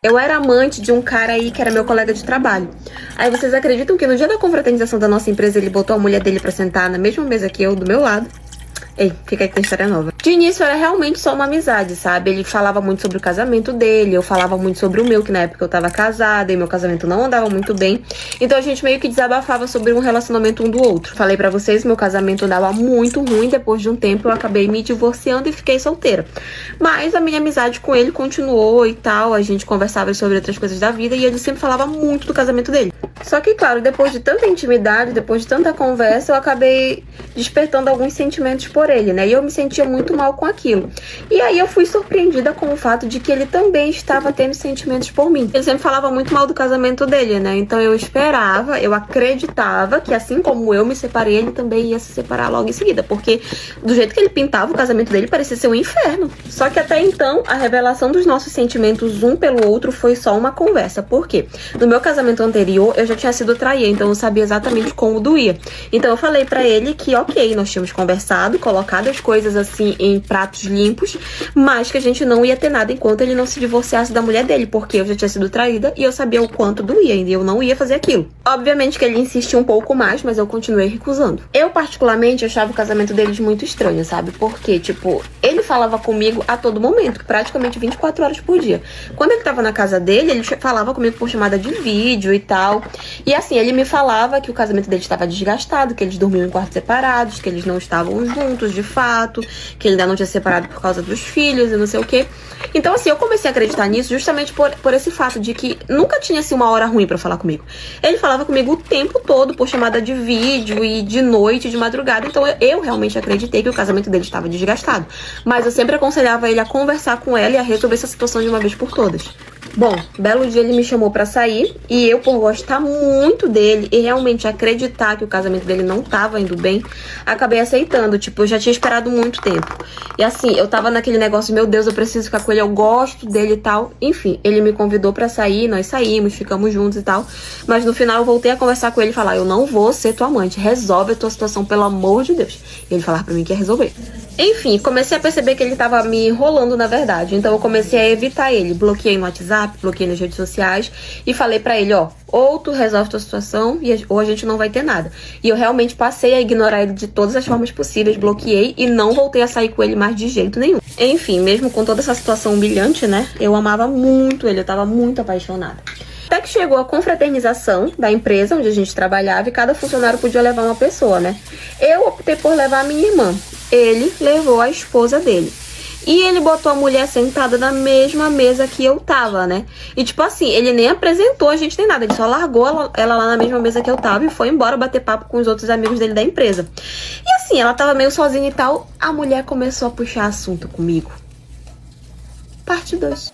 Eu era amante de um cara aí que era meu colega de trabalho. Aí vocês acreditam que no dia da confraternização da nossa empresa ele botou a mulher dele pra sentar na mesma mesa que eu, do meu lado? Ei, fica aí que tem história nova. De início era realmente só uma amizade, sabe? Ele falava muito sobre o casamento dele, eu falava muito sobre o meu, que na época eu tava casada e meu casamento não andava muito bem. Então a gente meio que desabafava sobre um relacionamento um do outro. Falei pra vocês, meu casamento andava muito ruim, depois de um tempo eu acabei me divorciando e fiquei solteira. Mas a minha amizade com ele continuou e tal, a gente conversava sobre outras coisas da vida e ele sempre falava muito do casamento dele. Só que, claro, depois de tanta intimidade, depois de tanta conversa, eu acabei despertando alguns sentimentos por ele, né? E eu me sentia muito mal com aquilo. E aí eu fui surpreendida com o fato de que ele também estava tendo sentimentos por mim. Ele sempre falava muito mal do casamento dele, né? Então eu esperava, eu acreditava que assim como eu me separei, ele também ia se separar logo em seguida. Porque do jeito que ele pintava o casamento dele, parecia ser um inferno. Só que até então, a revelação dos nossos sentimentos um pelo outro foi só uma conversa. Por quê? No meu casamento anterior, eu já tinha sido traída, então eu sabia exatamente como doía. Então eu falei pra ele que, ok, nós tínhamos conversado, colocado as coisas assim em pratos limpos, mas que a gente não ia ter nada enquanto ele não se divorciasse da mulher dele, porque eu já tinha sido traída e eu sabia o quanto doía, e eu não ia fazer aquilo. Obviamente que ele insistiu um pouco mais, mas eu continuei recusando. Eu, particularmente, achava o casamento deles muito estranho, sabe? Porque, tipo, ele falava comigo a todo momento, praticamente 24 horas por dia. Quando ele tava na casa dele, ele falava comigo por chamada de vídeo e tal. E assim, ele me falava que o casamento dele estava desgastado, que eles dormiam em quartos separados, que eles não estavam juntos de fato, que ele ainda não tinha separado por causa dos filhos e não sei o quê. Então, assim, eu comecei a acreditar nisso justamente por esse fato de que nunca tinha, assim, uma hora ruim pra falar comigo. Ele falava comigo o tempo todo por chamada de vídeo e de noite, de madrugada. Então, eu realmente acreditei que o casamento dele estava desgastado. Mas eu sempre aconselhava ele a conversar com ela e a resolver essa situação de uma vez por todas. Bom, belo dia ele me chamou pra sair e eu, por gostar muito dele e realmente acreditar que o casamento dele não tava indo bem, acabei aceitando. Tipo, eu já tinha esperado muito tempo. E assim, eu tava naquele negócio, meu Deus, eu preciso ficar com ele, eu gosto dele e tal. Enfim, ele me convidou pra sair, nós saímos, ficamos juntos e tal. Mas no final eu voltei a conversar com ele e falar, eu não vou ser tua amante, resolve a tua situação, pelo amor de Deus. E ele falava pra mim que ia resolver. Enfim, comecei a perceber que ele tava me enrolando, na verdade. Então eu comecei a evitar ele. Bloqueei no WhatsApp, bloqueei nas redes sociais e falei pra ele, ó, ou tu resolve tua situação ou a gente não vai ter nada. E eu realmente passei a ignorar ele de todas as formas possíveis, bloqueei e não voltei a sair com ele mais de jeito nenhum. Enfim, mesmo com toda essa situação humilhante, né, eu amava muito ele, eu tava muito apaixonada. Até que chegou a confraternização da empresa onde a gente trabalhava e cada funcionário podia levar uma pessoa, né? Eu optei por levar a minha irmã. Ele levou a esposa dele. E ele botou a mulher sentada na mesma mesa que eu tava, né? E tipo assim, ele nem apresentou a gente nem nada. Ele só largou ela lá na mesma mesa que eu tava e foi embora bater papo com os outros amigos dele da empresa. E assim, ela tava meio sozinha e tal. A mulher começou a puxar assunto comigo. Parte 2.